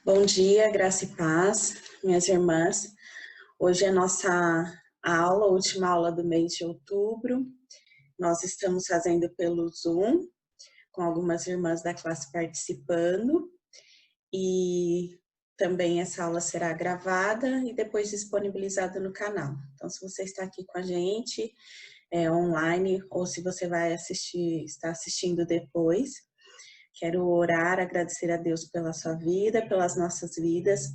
Bom dia, graça e paz, minhas irmãs. Hoje é nossa aula, última aula do mês de outubro. Nós estamos fazendo pelo Zoom, com algumas irmãs da classe participando. E também essa aula será gravada e depois disponibilizada no canal. Então, se você está aqui com a gente online, ou se você vai assistir, está assistindo depois, quero orar, agradecer a Deus pela sua vida, pelas nossas vidas,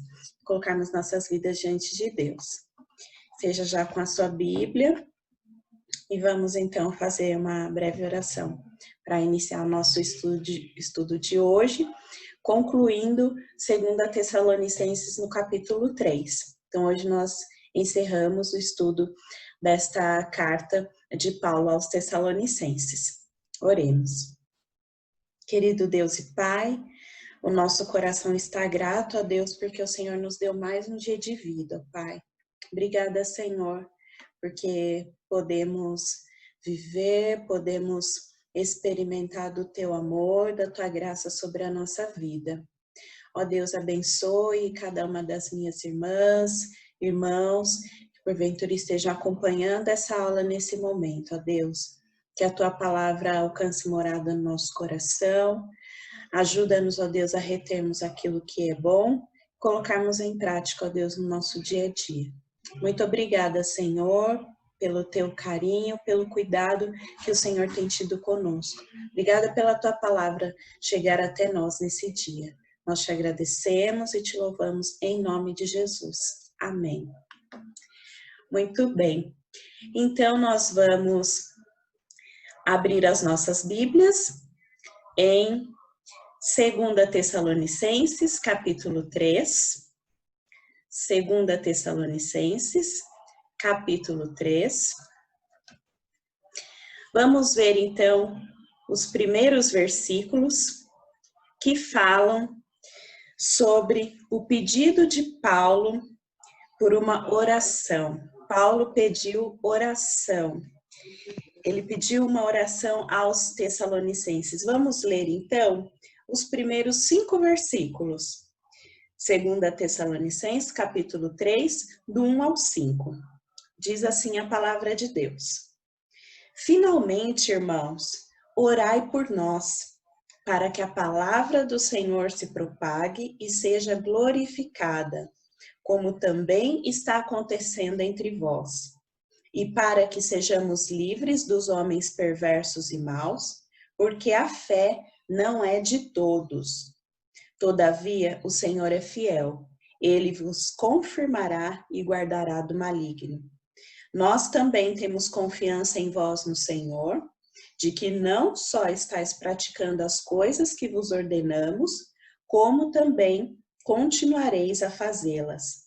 colocarmos nossas vidas diante de Deus. Seja já com a sua Bíblia e vamos então fazer uma breve oração para iniciar o nosso estudo de hoje, concluindo 2 Tessalonicenses no capítulo 3. Então hoje nós encerramos o estudo desta carta de Paulo aos Tessalonicenses. Oremos. Querido Deus e Pai, o nosso coração está grato a Deus porque o Senhor nos deu mais um dia de vida, Pai. Obrigada, Senhor, porque podemos viver, podemos experimentar do Teu amor, da Tua graça sobre a nossa vida. Ó Deus, abençoe cada uma das minhas irmãs, irmãos, que porventura estejam acompanhando essa aula nesse momento, ó Deus. Que a Tua palavra alcance morada no nosso coração. Ajuda-nos, ó Deus, a retermos aquilo que é bom, colocarmos em prática, ó Deus, no nosso dia a dia. Muito obrigada, Senhor, pelo Teu carinho, pelo cuidado que o Senhor tem tido conosco. Obrigada pela Tua palavra chegar até nós nesse dia. Nós te agradecemos e te louvamos em nome de Jesus. Amém. Muito bem. Então, nós vamos abrir as nossas Bíblias em 2 Tessalonicenses, capítulo 3. 2 Tessalonicenses, capítulo 3. Vamos ver, então, os primeiros versículos que falam sobre o pedido de Paulo por uma oração. Paulo pediu oração. Ele pediu uma oração aos Tessalonicenses. Vamos ler, então, os primeiros 5 versículos. 2 Tessalonicenses, capítulo 3, do 1 ao 5. Diz assim a palavra de Deus. Finalmente, irmãos, orai por nós, para que a palavra do Senhor se propague e seja glorificada, como também está acontecendo entre vós. E para que sejamos livres dos homens perversos e maus, porque a fé não é de todos. Todavia, o Senhor é fiel, ele vos confirmará e guardará do maligno. Nós também temos confiança em vós no Senhor, de que não só estáis praticando as coisas que vos ordenamos, como também continuareis a fazê-las.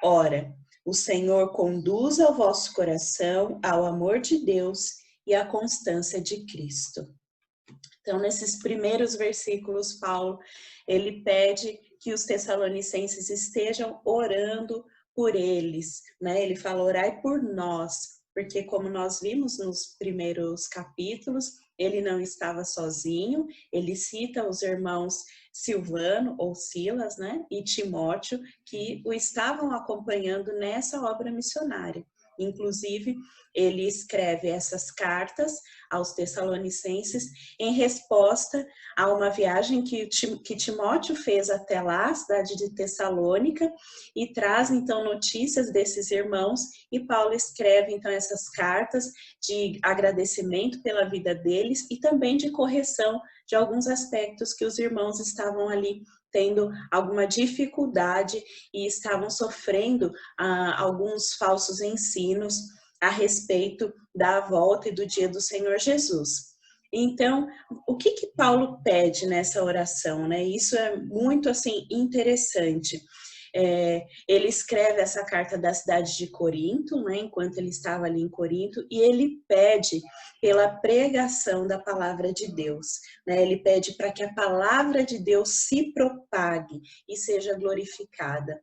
Ora, o Senhor conduza o vosso coração ao amor de Deus e à constância de Cristo. Então, nesses primeiros versículos, Paulo, ele pede que os tessalonicenses estejam orando por eles, né? Ele fala, orai por nós, porque como nós vimos nos primeiros capítulos, ele não estava sozinho, ele cita os irmãos Silvano ou Silas, né? E Timóteo, que o estavam acompanhando nessa obra missionária. Inclusive, ele escreve essas cartas aos Tessalonicenses em resposta a uma viagem que Timóteo fez até lá, a cidade de Tessalônica, e traz então notícias desses irmãos, e Paulo escreve então essas cartas de agradecimento pela vida deles e também de correção de alguns aspectos que os irmãos estavam ali tendo alguma dificuldade e estavam sofrendo alguns falsos ensinos a respeito da volta e do dia do Senhor Jesus. Então, o que Paulo pede nessa oração, né? Isso é muito, assim, interessante. Ele escreve essa carta da cidade de Corinto, né, enquanto ele estava ali em Corinto, e ele pede pela pregação da palavra de Deus, né? Ele pede para que a palavra de Deus se propague e seja glorificada.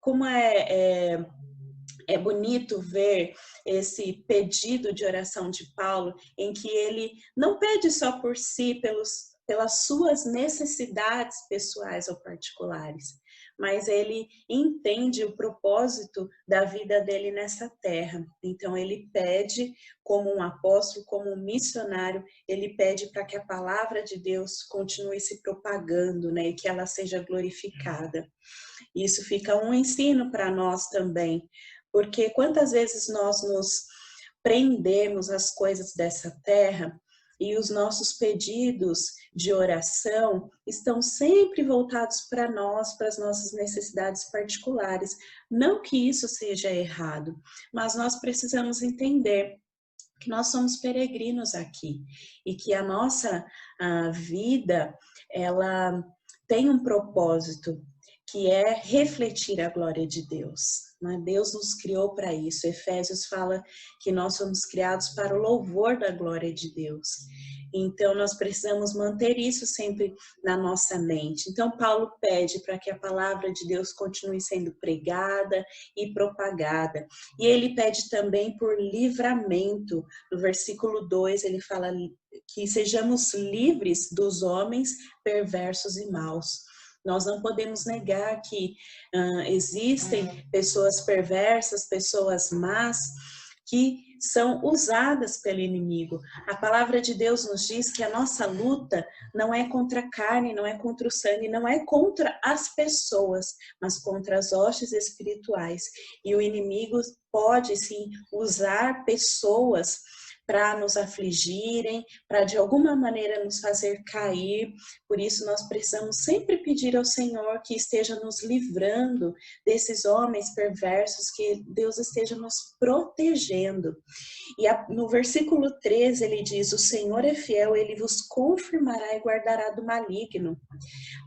Como é bonito ver esse pedido de oração de Paulo, em que ele não pede só por si, pelas suas necessidades pessoais ou particulares, mas ele entende o propósito da vida dele nessa terra. Então ele pede, como um apóstolo, como um missionário, ele pede para que a palavra de Deus continue se propagando, né, e que ela seja glorificada. Isso fica um ensino para nós também, porque quantas vezes nós nos prendemos às coisas dessa terra e os nossos pedidos de oração estão sempre voltados para nós, para as nossas necessidades particulares. Não que isso seja errado, mas nós precisamos entender que nós somos peregrinos aqui e que a nossa vida, ela tem um propósito, que é refletir a glória de Deus. Né? Deus nos criou para isso. Efésios fala que nós somos criados para o louvor da glória de Deus. Então, nós precisamos manter isso sempre na nossa mente. Então, Paulo pede para que a palavra de Deus continue sendo pregada e propagada. E ele pede também por livramento. No versículo 2, ele fala que sejamos livres dos homens perversos e maus. Nós não podemos negar que existem pessoas perversas, pessoas más, que são usadas pelo inimigo. A palavra de Deus nos diz que a nossa luta não é contra a carne, não é contra o sangue, não é contra as pessoas, mas contra as hostes espirituais. E o inimigo pode, sim, usar pessoas para nos afligirem, para de alguma maneira nos fazer cair. Por isso nós precisamos sempre pedir ao Senhor que esteja nos livrando desses homens perversos, que Deus esteja nos protegendo. E no versículo 13 ele diz: o Senhor é fiel, ele vos confirmará e guardará do maligno.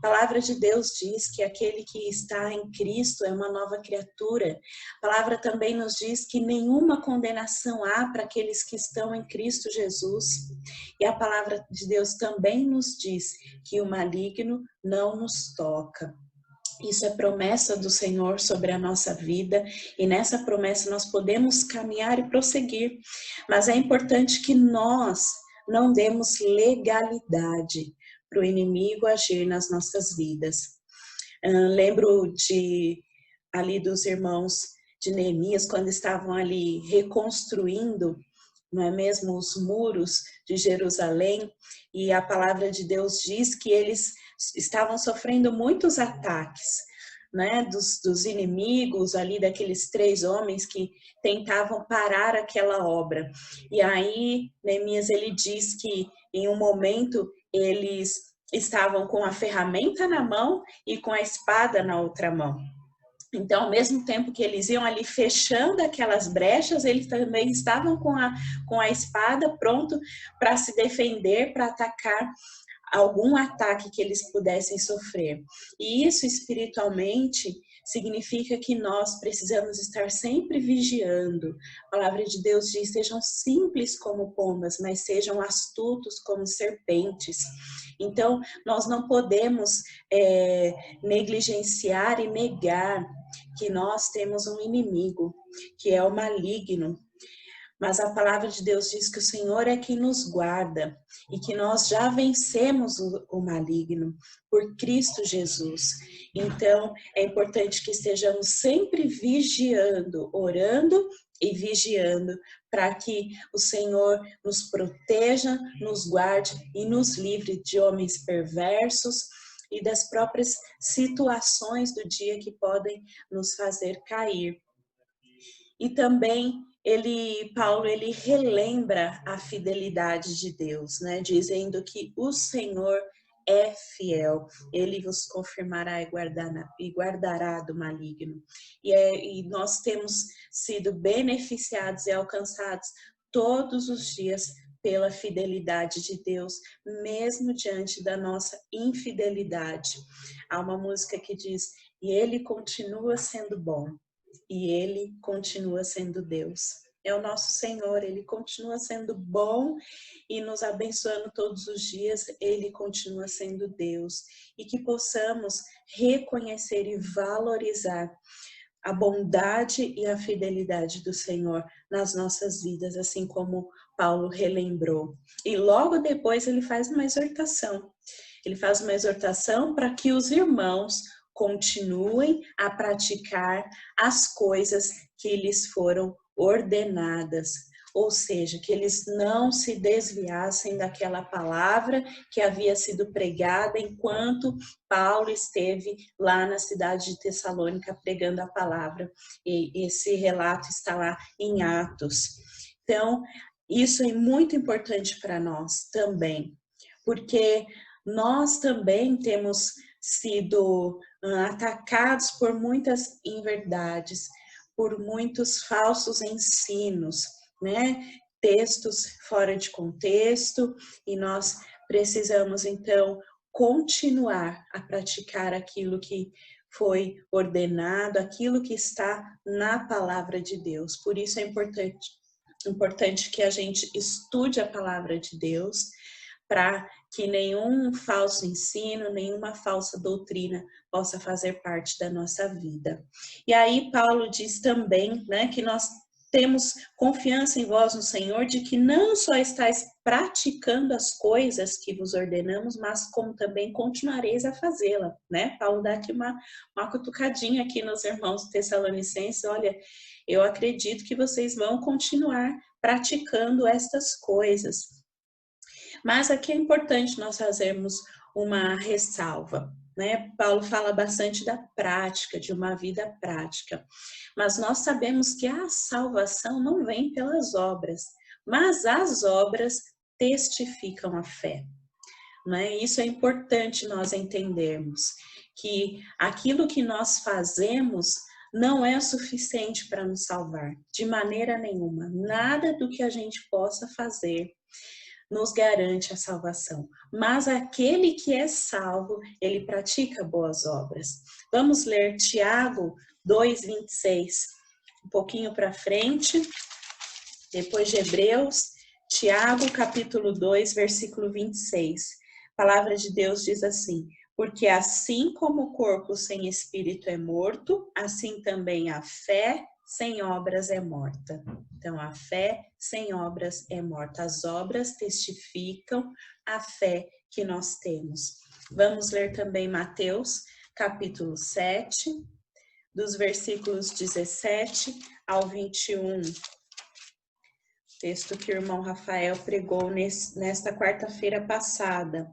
A palavra de Deus diz que aquele que está em Cristo é uma nova criatura. A palavra também nos diz que nenhuma condenação há para aqueles que estão em Cristo Jesus. E a palavra de Deus também nos diz que o maligno não nos toca. Isso é promessa do Senhor sobre a nossa vida, e nessa promessa nós podemos caminhar e prosseguir. Mas é importante que nós não demos legalidade para o inimigo agir nas nossas vidas. Lembro ali dos irmãos de Neemias, quando estavam ali reconstruindo, não é mesmo, os muros de Jerusalém, e a palavra de Deus diz que eles estavam sofrendo muitos ataques, né, dos inimigos ali, daqueles 3 homens que tentavam parar aquela obra. E aí Neemias, ele diz que em um momento eles estavam com a ferramenta na mão e com a espada na outra mão. Então, ao mesmo tempo que eles iam ali fechando aquelas brechas, eles também estavam com a espada pronto para se defender, para atacar algum ataque que eles pudessem sofrer. E isso espiritualmente significa que nós precisamos estar sempre vigiando. A palavra de Deus diz: sejam simples como pombas, mas sejam astutos como serpentes. Então, nós não podemos negligenciar e negar que nós temos um inimigo, que é o maligno. Mas a palavra de Deus diz que o Senhor é quem nos guarda e que nós já vencemos o maligno por Cristo Jesus. Então, é importante que estejamos sempre vigiando, orando e vigiando, para que o Senhor nos proteja, nos guarde e nos livre de homens perversos e das próprias situações do dia que podem nos fazer cair. E também Paulo relembra a fidelidade de Deus, né? Dizendo que o Senhor é fiel, ele vos confirmará e guardará do maligno. E nós temos sido beneficiados e alcançados todos os dias pela fidelidade de Deus, mesmo diante da nossa infidelidade. Há uma música que diz: e ele continua sendo bom. E ele continua sendo Deus. É o nosso Senhor, ele continua sendo bom e nos abençoando todos os dias, ele continua sendo Deus. E que possamos reconhecer e valorizar a bondade e a fidelidade do Senhor nas nossas vidas, assim como Paulo relembrou. E logo depois ele faz uma exortação. Ele faz uma exortação para que os irmãos continuem a praticar as coisas que lhes foram ordenadas, ou seja, que eles não se desviassem daquela palavra que havia sido pregada enquanto Paulo esteve lá na cidade de Tessalônica pregando a palavra. E esse relato está lá em Atos. Então, isso é muito importante para nós também, porque nós também temos sido atacados por muitas inverdades, por muitos falsos ensinos, né? Textos fora de contexto, e nós precisamos então continuar a praticar aquilo que foi ordenado, aquilo que está na palavra de Deus. Por isso é importante que a gente estude a palavra de Deus, para que nenhum falso ensino, nenhuma falsa doutrina possa fazer parte da nossa vida. E aí Paulo diz também, né, que nós temos confiança em vós no Senhor, de que não só estáis praticando as coisas que vos ordenamos, mas como também continuareis a fazê-la, né? Paulo dá aqui uma cutucadinha aqui nos irmãos tessalonicenses, olha, eu acredito que vocês vão continuar praticando estas coisas. Mas aqui é importante nós fazermos uma ressalva, né? Paulo fala bastante da prática, de uma vida prática. Mas nós sabemos que a salvação não vem pelas obras, mas as obras testificam a fé. Né? Isso é importante nós entendermos, que aquilo que nós fazemos não é suficiente para nos salvar, de maneira nenhuma. Nada do que a gente possa fazer nos garante a salvação. Mas aquele que é salvo, ele pratica boas obras. Vamos ler Tiago 2:26, um pouquinho para frente, depois de Hebreus, Tiago capítulo 2, versículo 26. A palavra de Deus diz assim: porque assim como o corpo sem espírito é morto, assim também a fé sem obras é morta. Então, a fé sem obras é morta. As obras testificam a fé que nós temos. Vamos ler também Mateus, capítulo 7, dos versículos 17 ao 21. Texto que o irmão Rafael pregou nesta quarta-feira passada.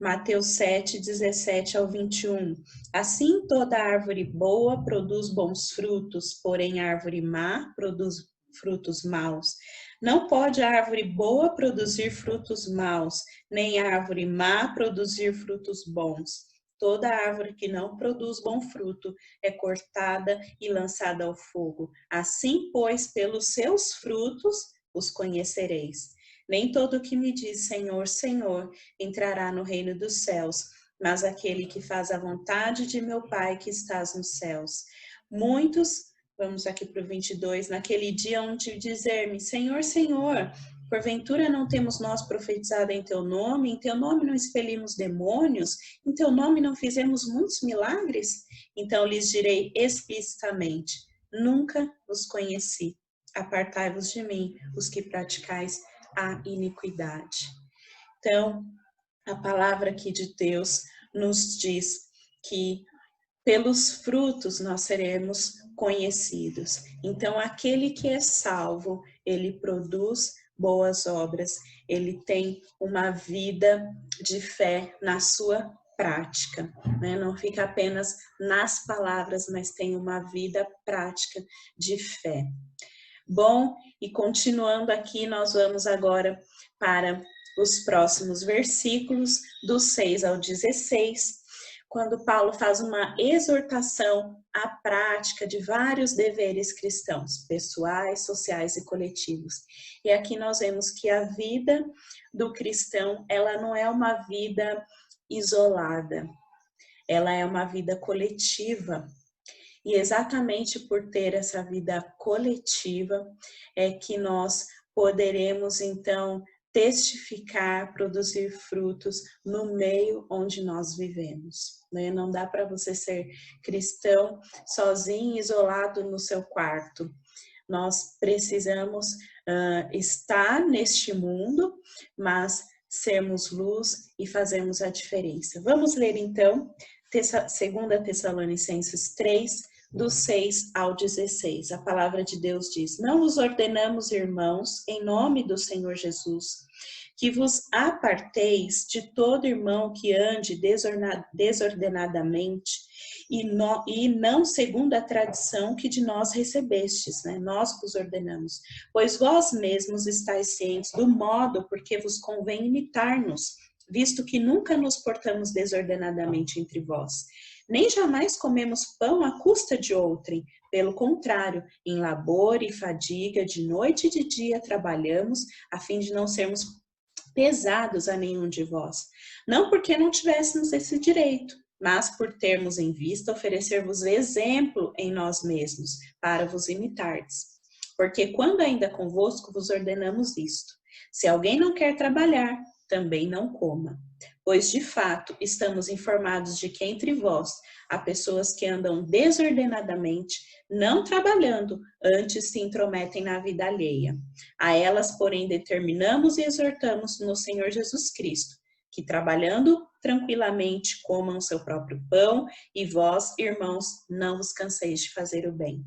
Mateus 7, 17 ao 21. Assim toda árvore boa produz bons frutos, porém a árvore má produz frutos maus. Não pode a árvore boa produzir frutos maus, nem a árvore má produzir frutos bons. Toda árvore que não produz bom fruto é cortada e lançada ao fogo. Assim, pois, pelos seus frutos os conhecereis. Nem todo que me diz Senhor, Senhor, entrará no reino dos céus, mas aquele que faz a vontade de meu Pai que estás nos céus. Muitos, vamos aqui para o 22, naquele dia onde dizer-me, Senhor, Senhor, porventura não temos nós profetizado em teu nome não expelimos demônios, em teu nome não fizemos muitos milagres? Então lhes direi explicitamente, nunca os conheci. Apartai-vos de mim, os que praticais a iniquidade. Então, a palavra aqui de Deus nos diz que pelos frutos nós seremos conhecidos. Então, aquele que é salvo, ele produz boas obras, ele tem uma vida de fé na sua prática, né? Não fica apenas nas palavras, mas tem uma vida prática de fé. Bom, e continuando aqui, nós vamos agora para os próximos versículos, do 6 ao 16, quando Paulo faz uma exortação à prática de vários deveres cristãos, pessoais, sociais e coletivos. E aqui nós vemos que a vida do cristão, ela não é uma vida isolada, ela é uma vida coletiva. E exatamente por ter essa vida coletiva é que nós poderemos, então, testificar, produzir frutos no meio onde nós vivemos. Né? Não dá para você ser cristão sozinho, isolado no seu quarto. nós precisamos estar neste mundo, mas sermos luz e fazermos a diferença. Vamos ler então 2 Tessalonicenses 3, do 6 ao 16. A palavra de Deus diz: Não vos ordenamos, irmãos, em nome do Senhor Jesus, que vos aparteis de todo irmão que ande desordenadamente e não segundo a tradição que de nós recebestes, né? Nós vos ordenamos, pois vós mesmos estáis cientes do modo porque vos convém imitar-nos, visto que nunca nos portamos desordenadamente entre vós. Nem jamais comemos pão à custa de outrem, pelo contrário, em labor e fadiga, de noite e de dia trabalhamos, a fim de não sermos pesados a nenhum de vós. Não porque não tivéssemos esse direito, mas por termos em vista oferecer-vos exemplo em nós mesmos, para vos imitardes. Porque quando ainda convosco vos ordenamos isto: se alguém não quer trabalhar, também não coma. Pois, de fato, estamos informados de que entre vós há pessoas que andam desordenadamente, não trabalhando, antes se intrometem na vida alheia. A elas, porém, determinamos e exortamos no Senhor Jesus Cristo, que trabalhando tranquilamente comam seu próprio pão, e vós, irmãos, não vos canseis de fazer o bem.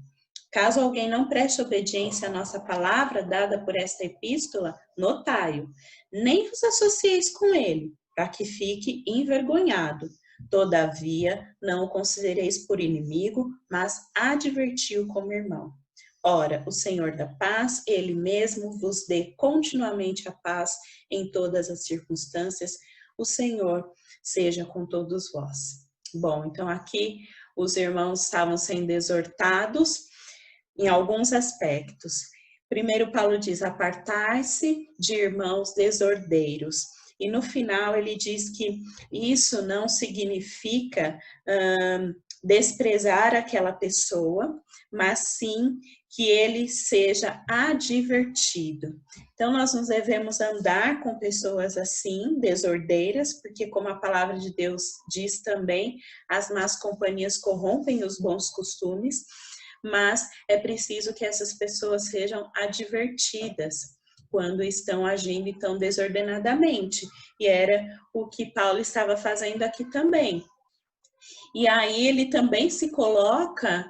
Caso alguém não preste obediência à nossa palavra dada por esta epístola, notai-o, nem vos associeis com ele, para que fique envergonhado. Todavia, não o considereis por inimigo, mas adverti-o como irmão. Ora, o Senhor da paz, Ele mesmo vos dê continuamente a paz em todas as circunstâncias. O Senhor seja com todos vós. Bom, então aqui os irmãos estavam sendo exortados em alguns aspectos. Primeiro, Paulo diz: apartai-se de irmãos desordeiros. E no final ele diz que isso não significa desprezar aquela pessoa, mas sim que ele seja advertido. Então, nós não devemos andar com pessoas assim, desordeiras, porque, como a palavra de Deus diz também, as más companhias corrompem os bons costumes, mas é preciso que essas pessoas sejam advertidas quando estão agindo tão desordenadamente. E era o que Paulo estava fazendo aqui também. E aí ele também se coloca,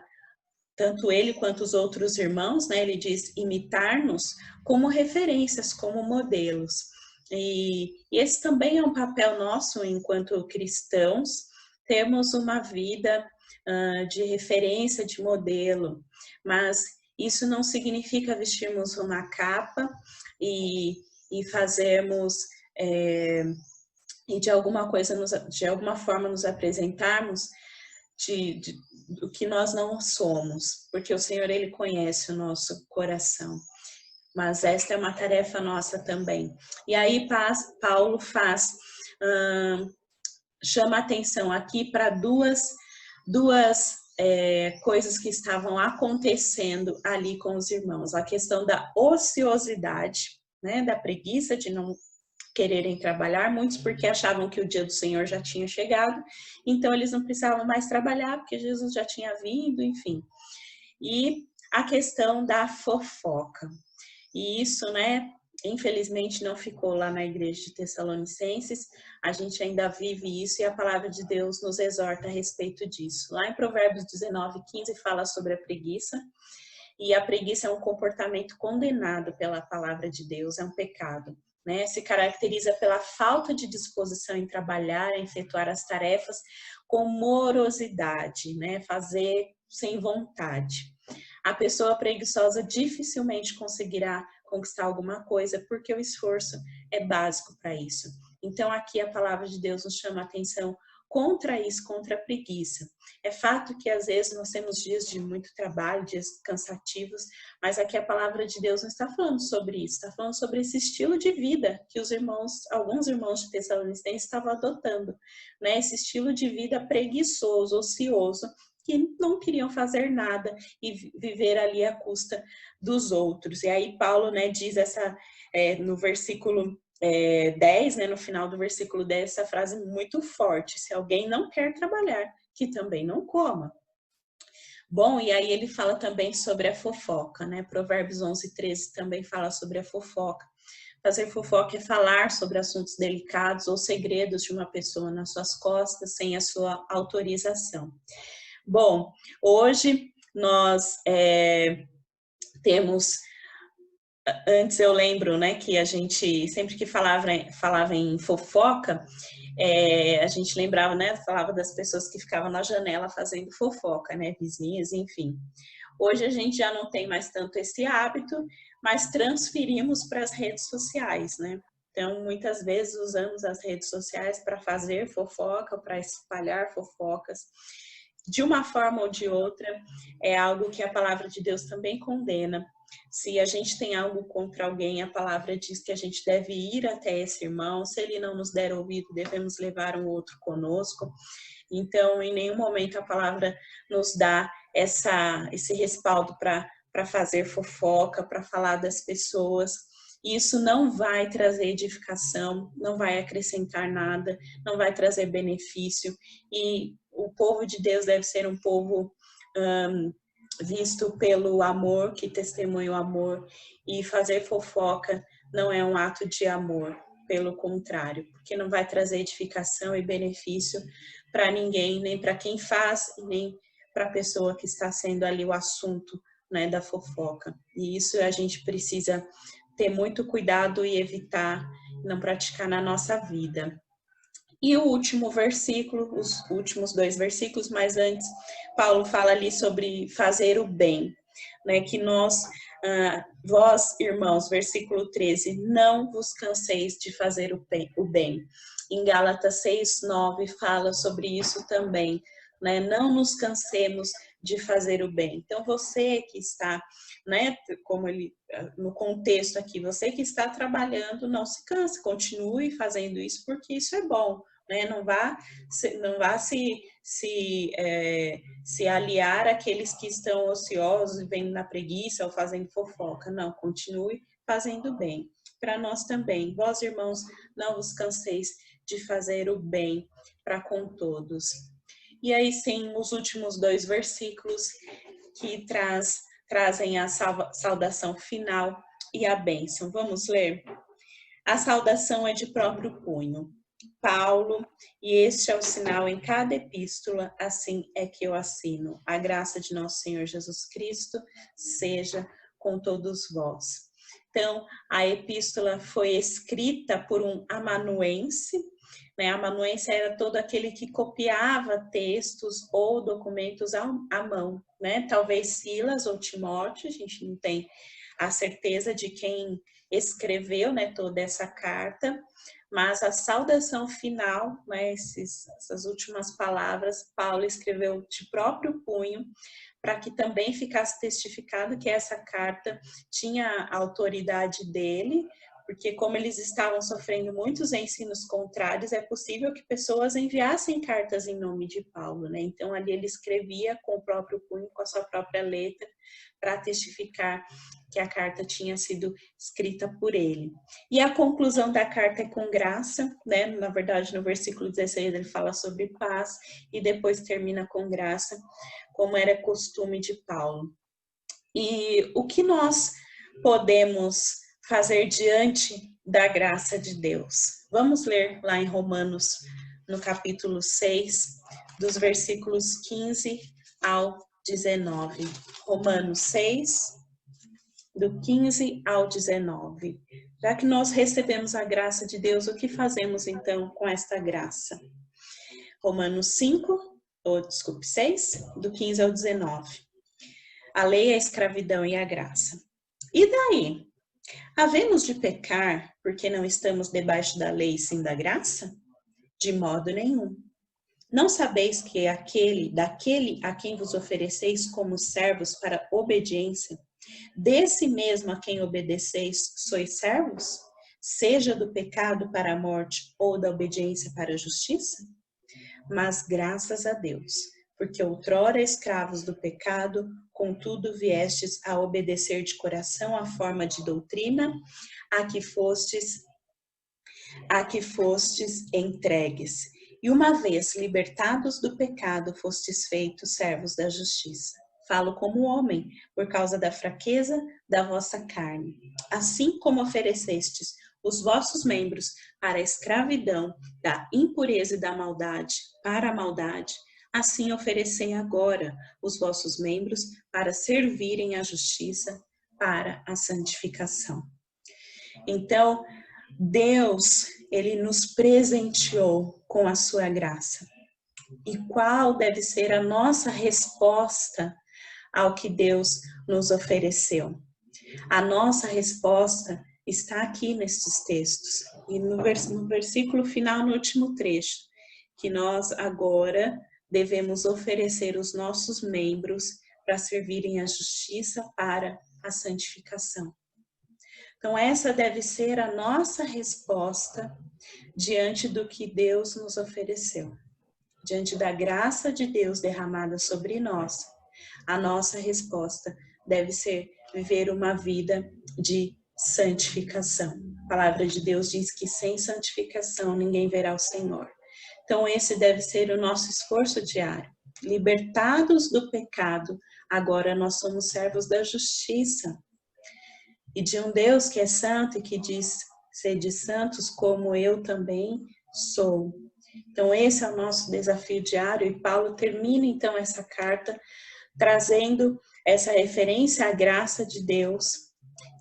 tanto ele quanto os outros irmãos, né, ele diz imitar-nos como referências, como modelos. E esse também é um papel nosso enquanto cristãos, termos uma vida de referência, de modelo, mas isso não significa vestirmos uma capa e fazermos e de alguma forma nos apresentarmos do que nós não somos, porque o Senhor, Ele conhece o nosso coração. Mas esta é uma tarefa nossa também. E aí Paulo chama atenção aqui para duas coisas que estavam acontecendo ali com os irmãos. A questão da ociosidade, né, da preguiça de não quererem trabalhar, muitos porque achavam que o dia do Senhor já tinha chegado, então eles não precisavam mais trabalhar, porque Jesus já tinha vindo, enfim. E a questão da fofoca. E isso, né, infelizmente não ficou lá na igreja de Tessalonicenses, a gente ainda vive isso e a palavra de Deus nos exorta a respeito disso. Lá em Provérbios 19:15 fala sobre a preguiça, e a preguiça é um comportamento condenado pela palavra de Deus, é um pecado. Né, se caracteriza pela falta de disposição em trabalhar, em efetuar as tarefas com morosidade, né, fazer sem vontade. A pessoa preguiçosa dificilmente conseguirá conquistar alguma coisa, porque o esforço é básico para isso. Então, aqui a palavra de Deus nos chama a atenção contra isso, contra a preguiça. É fato que às vezes nós temos dias de muito trabalho, dias cansativos, mas aqui a palavra de Deus não está falando sobre isso, está falando sobre esse estilo de vida que alguns irmãos de Tessalonicenses estavam adotando, né? Esse estilo de vida preguiçoso, ocioso, que não queriam fazer nada e viver ali à custa dos outros. E aí Paulo, né, diz no versículo 10, né, no final do versículo 10, essa frase muito forte: se alguém não quer trabalhar, que também não coma. Bom, e aí ele fala também sobre a fofoca, né? Provérbios 11:13 também fala sobre a fofoca. Fazer fofoca é falar sobre assuntos delicados ou segredos de uma pessoa nas suas costas sem a sua autorização. Bom, hoje nós temos. Antes eu lembro, né, que a gente, sempre que falava em fofoca, a gente lembrava, né, falava das pessoas que ficavam na janela fazendo fofoca, né, vizinhas, enfim. Hoje a gente já não tem mais tanto esse hábito, mas transferimos para as redes sociais, né? Então, muitas vezes usamos as redes sociais para fazer fofoca, para espalhar fofocas. De uma forma ou de outra, é algo que a palavra de Deus também condena. Se a gente tem algo contra alguém, a palavra diz que a gente deve ir até esse irmão. Se ele não nos der ouvido, devemos levar um outro conosco. Então, em nenhum momento a palavra nos dá esse respaldo para fazer fofoca, para falar das pessoas. Isso não vai trazer edificação, não vai acrescentar nada, não vai trazer benefício. E o povo de Deus deve ser um povo visto pelo amor, que testemunha o amor, e fazer fofoca não é um ato de amor, pelo contrário, porque não vai trazer edificação e benefício para ninguém, nem para quem faz, nem para a pessoa que está sendo ali o assunto, né, da fofoca. E isso a gente precisa ter muito cuidado e evitar, não praticar na nossa vida. E o último versículo, os últimos 2 versículos, mas antes, Paulo fala ali sobre fazer o bem, né? Que nós, vós, irmãos, versículo 13, não vos canseis de fazer o bem. Em Gálatas 6:9 fala sobre isso também, né? Não nos cansemos de fazer o bem. Então, você que está, né, como ele, no contexto aqui, você que está trabalhando, não se canse, continue fazendo isso, porque isso é bom, né? Não vá se aliar àqueles que estão ociosos, vivendo na preguiça ou fazendo fofoca. Não, continue fazendo bem. Para nós também, vós, irmãos, não vos canseis de fazer o bem para com todos. E aí sim, os últimos 2 versículos que trazem a saudação final e a bênção. Vamos ler? A saudação é de próprio punho. Paulo, e este é o sinal em cada epístola, assim é que eu assino. A graça de nosso Senhor Jesus Cristo seja com todos vós. Então, a epístola foi escrita por um amanuense, né? Amanuense era todo aquele que copiava textos ou documentos à mão, né? Talvez Silas ou Timóteo, a gente não tem a certeza de quem escreveu, né, toda essa carta, mas a saudação final, né, essas últimas palavras, Paulo escreveu de próprio punho, para que também ficasse testificado que essa carta tinha a autoridade dele, porque como eles estavam sofrendo muitos ensinos contrários, é possível que pessoas enviassem cartas em nome de Paulo, né? Então ali ele escrevia com o próprio punho, com a sua própria letra, para testificar que a carta tinha sido escrita por ele. E a conclusão da carta é com graça, né? Na verdade, no versículo 16 ele fala sobre paz e depois termina com graça, como era costume de Paulo. E o que nós podemos fazer diante da graça de Deus? Vamos ler lá em Romanos, no capítulo 6, dos versículos 15 ao 19. Romanos 6, do 15 ao 19. Já que nós recebemos a graça de Deus, o que fazemos então com esta graça? Romanos 6, do 15 ao 19. A lei, a escravidão e a graça. E daí? Havemos de pecar porque não estamos debaixo da lei sim da graça? De modo nenhum. Não sabeis que daquele a quem vos ofereceis como servos para obediência, desse mesmo a quem obedeceis sois servos? Seja do pecado para a morte ou da obediência para a justiça? Mas graças a Deus, porque outrora escravos do pecado, contudo viestes a obedecer de coração a forma de doutrina a que fostes entregues. E uma vez libertados do pecado, fostes feitos servos da justiça. Falo como homem, por causa da fraqueza da vossa carne. Assim como oferecestes os vossos membros para a escravidão da impureza e da maldade, para a maldade, assim oferecei agora os vossos membros para servirem à justiça, para a santificação. Então, Deus, Ele nos presenteou com a sua graça. E qual deve ser a nossa resposta ao que Deus nos ofereceu? A nossa resposta está aqui nestes textos. E no versículo final, no último trecho, que nós agora devemos oferecer os nossos membros para servirem à justiça, para a santificação. Então, essa deve ser a nossa resposta diante do que Deus nos ofereceu. Diante da graça de Deus derramada sobre nós, a nossa resposta deve ser viver uma vida de santificação. A palavra de Deus diz que sem santificação ninguém verá o Senhor. Então, esse deve ser o nosso esforço diário. Libertados do pecado, agora nós somos servos da justiça. E de um Deus que é santo e que diz: sede santos como eu também sou. Então, esse é o nosso desafio diário. E Paulo termina, então, essa carta trazendo essa referência à graça de Deus.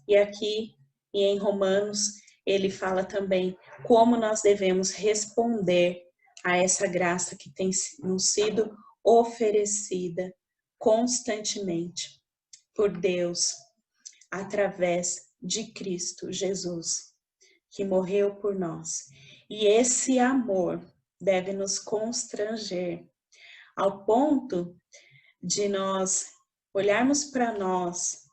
E aqui, e em Romanos, ele fala também como nós devemos responder a essa graça que tem nos sido oferecida constantemente por Deus, através de Cristo Jesus, que morreu por nós. E esse amor deve nos constranger ao ponto de nós olharmos para nós,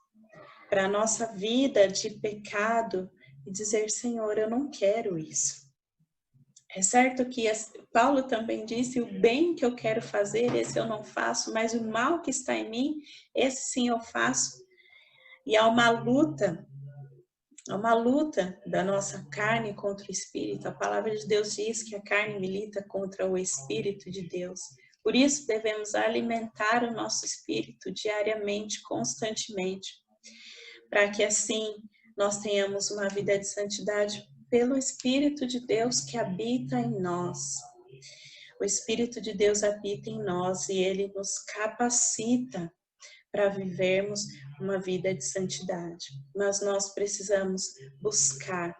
para a nossa vida de pecado e dizer: Senhor, eu não quero isso. É certo que Paulo também disse: o bem que eu quero fazer, esse eu não faço, mas o mal que está em mim, esse sim eu faço. E há uma luta da nossa carne contra o Espírito. A palavra de Deus diz que a carne milita contra o Espírito de Deus. Por isso devemos alimentar o nosso espírito diariamente, constantemente, para que assim nós tenhamos uma vida de santidade pelo Espírito de Deus que habita em nós. O Espírito de Deus habita em nós e ele nos capacita para vivermos uma vida de santidade. Mas nós precisamos buscar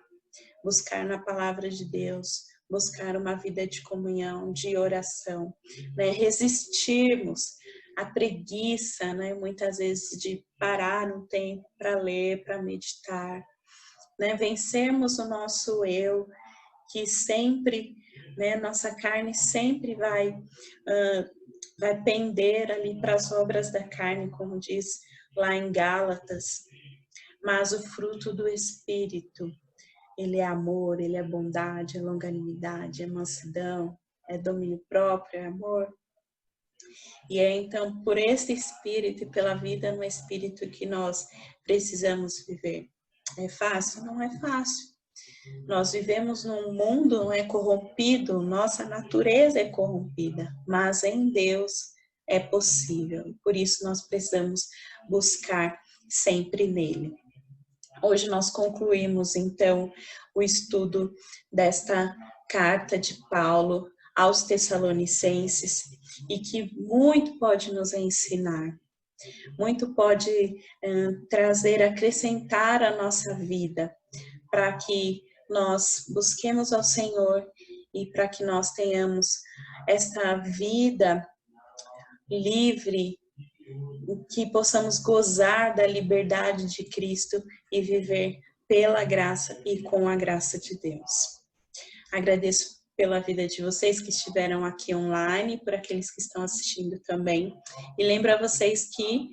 na palavra de Deus, buscar uma vida de comunhão, de oração, né? Resistirmos à preguiça, né? Muitas vezes de parar um tempo para ler, para meditar, né? Vencermos o nosso eu, que sempre, né? Nossa carne sempre vai pender ali para as obras da carne, como diz lá em Gálatas, mas o fruto do Espírito, ele é amor, ele é bondade, é longanimidade, é mansidão, é domínio próprio, é amor. E é então por esse Espírito e pela vida no Espírito que nós precisamos viver. É fácil? Não é fácil. Nós vivemos num mundo não é corrompido, nossa natureza é corrompida, mas em Deus é possível. E por isso nós precisamos buscar sempre nele. Hoje nós concluímos, então, o estudo desta carta de Paulo aos Tessalonicenses e que muito pode nos ensinar, muito pode trazer, acrescentar à nossa vida, para que nós busquemos ao Senhor e para que nós tenhamos esta vida livre, que possamos gozar da liberdade de Cristo e viver pela graça e com a graça de Deus. Agradeço pela vida de vocês que estiveram aqui online, por aqueles que estão assistindo também. E lembro a vocês que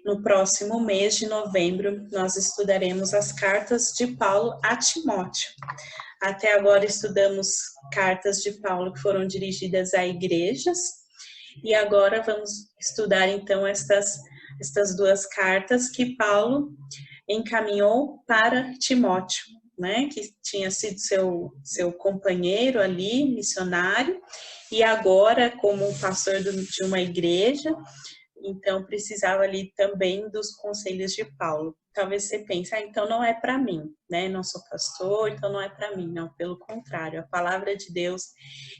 no próximo mês de novembro nós estudaremos as cartas de Paulo a Timóteo. Até agora estudamos cartas de Paulo que foram dirigidas a igrejas, e agora vamos estudar então estas duas cartas que Paulo encaminhou para Timóteo, né, que tinha sido seu companheiro ali, missionário, e agora como pastor de uma igreja, então precisava ali também dos conselhos de Paulo. Talvez você pense, então não é para mim, né? Não sou pastor, então não é para mim. Não, pelo contrário, a palavra de Deus,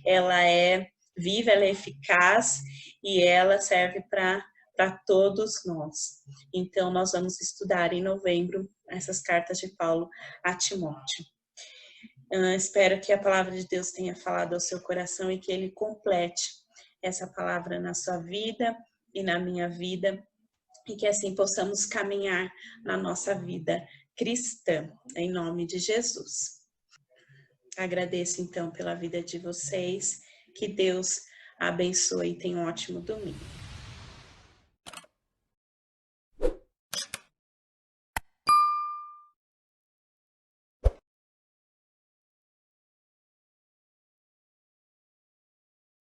ela é viva, ela é eficaz e ela serve para todos nós. Então, nós vamos estudar em novembro essas cartas de Paulo a Timóteo. Espero que a palavra de Deus tenha falado ao seu coração e que ele complete essa palavra na sua vida e na minha vida, e que assim possamos caminhar na nossa vida cristã, em nome de Jesus. Agradeço então pela vida de vocês, que Deus abençoe e tenha um ótimo domingo.